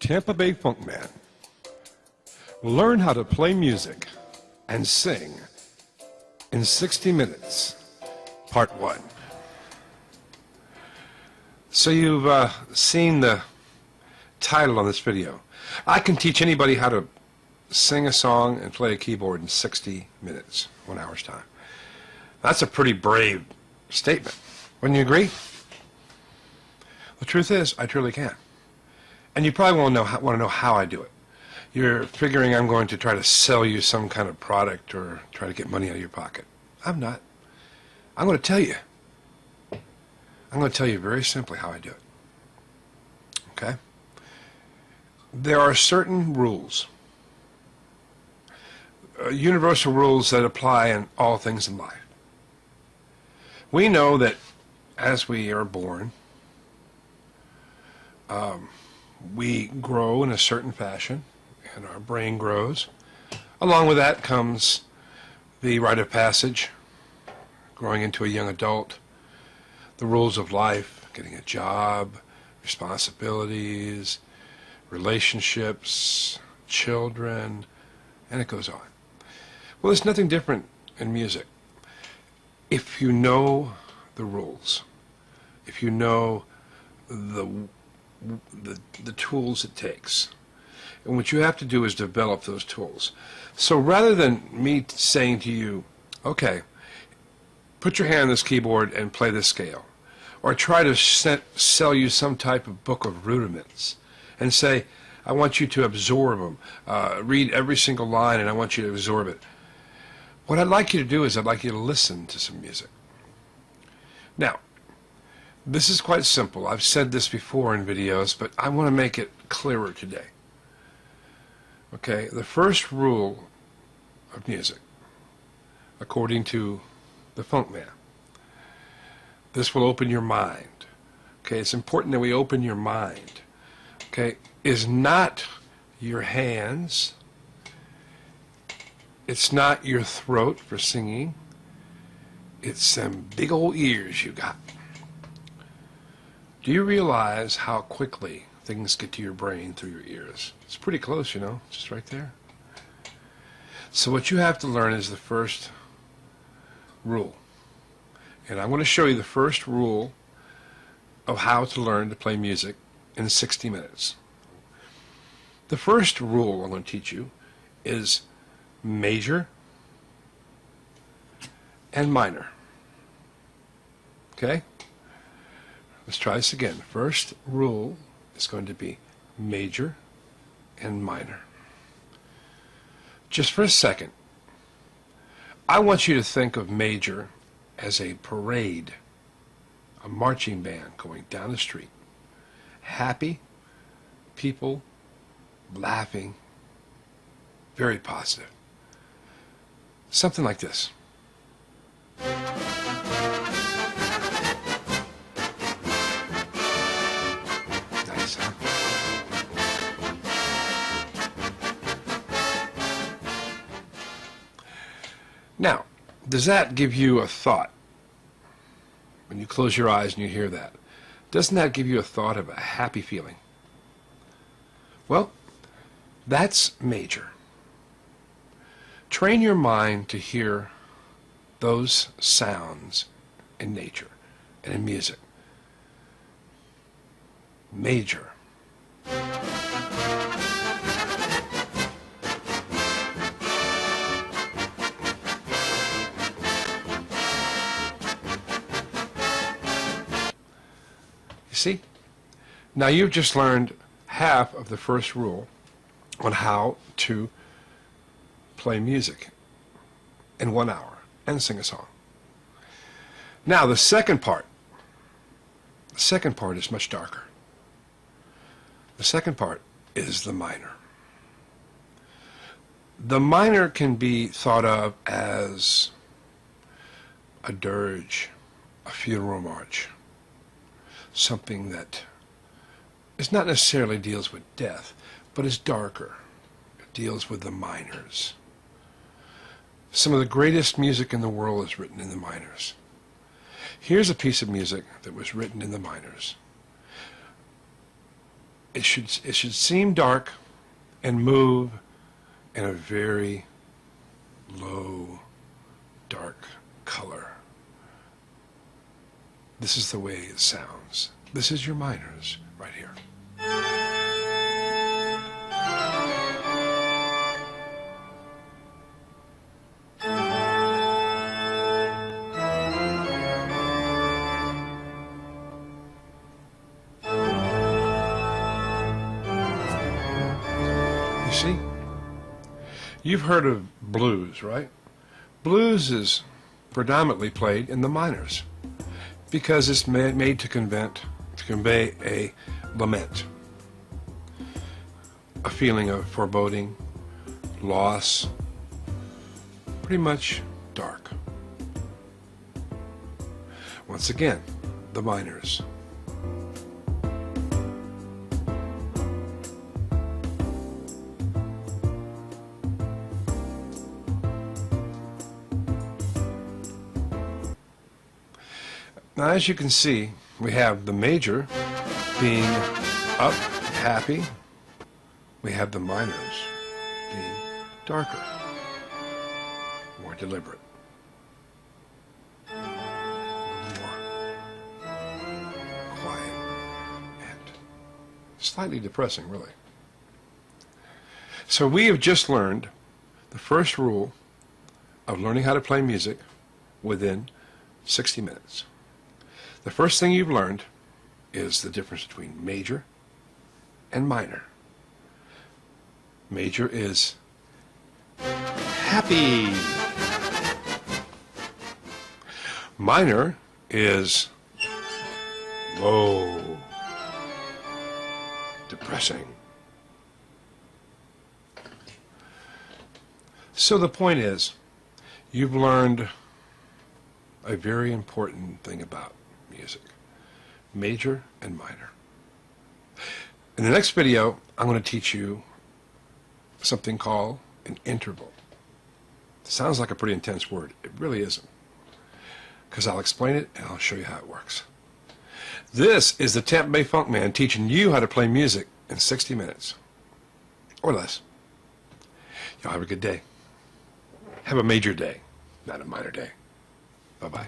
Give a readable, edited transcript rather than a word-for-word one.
Tampa Bay Funkman. Learn how to play music and sing in 60 minutes, part 1. So you've seen the title on this video. I can teach anybody how to sing a song and play a keyboard in 60 minutes, 1 hour's time. That's a pretty brave statement. Wouldn't you agree? The truth is, I truly can. And you probably want to know how I do it. You're figuring I'm going to try to sell you some kind of product or try to get money out of your pocket. I'm not. I'm going to tell you. I'm going to tell you very simply how I do it. Okay? There are certain rules, universal rules that apply in all things in life. We know that as we are born, we grow in a certain fashion, and our brain grows. Along with that comes the rite of passage, growing into a young adult, the rules of life, getting a job, responsibilities, relationships, children, and it goes on. Well, there's nothing different in music. If you know the rules, if you know the tools it takes, and what you have to do is develop those tools. So rather than me saying to you, okay, put your hand on this keyboard and play this scale, or try to sell you some type of book of rudiments and say, I want you to absorb them, read every single line and I want you to absorb it. What I'd like you to do is I'd like you to listen to some music. Now, this is quite simple. I've said this before in videos, but I want to make it clearer today. Okay, the first rule of music, according to the Funkman, this will open your mind. Okay, it's important that we open your mind. Okay, is not your hands, it's not your throat for singing, it's them big old ears you got. Do you realize how quickly things get to your brain through your ears? It's pretty close, you know, just right there. So what you have to learn is the first rule. And I'm going to show you the first rule of how to learn to play music in 60 minutes. The first rule I'm going to teach you is major and minor. Okay? Let's try this again. First rule is going to be major and minor. Just for a second, I want you to think of major as a parade, a marching band going down the street. Happy people, laughing, very positive. Something like this. Nice, huh? Now, does that give you a thought? When you close your eyes and you hear that, doesn't that give you a thought of a happy feeling? Well, that's major. Train your mind to hear those sounds in nature and in music. Major. See? Now you've just learned half of the first rule on how to play music in 1 hour and sing a song. Now the second part is much darker. The second part is the minor. The minor can be thought of as a dirge, a funeral march, something that is not necessarily deals with death, but is darker. It deals with the minors. Some of the greatest music in the world is written in the minors. Here's a piece of music that was written in the minors. it should seem dark and move in a very low, dark color. This is the way it sounds. This is your minors right here. You see? You've heard of blues, right? Blues is predominantly played in the minors because it's made to convey a lament, a feeling of foreboding, loss, pretty much dark. Once again, the minors. Now, as you can see, we have the major being up, happy. We have the minors being darker, more deliberate, more quiet, and slightly depressing, really. So we have just learned the first rule of learning how to play music within 60 minutes. The first thing you've learned is the difference between major and minor. Major is happy. Minor is low, depressing. So the point is, you've learned a very important thing about music, major and minor. In the next video, I'm going to teach you something called an interval. It sounds like a pretty intense word. It really isn't, because I'll explain it and I'll show you how it works. This is the Tampa Bay Funkman teaching you how to play music in 60 minutes or less. Y'all have a good day. Have a major day, not a minor day. Bye-bye.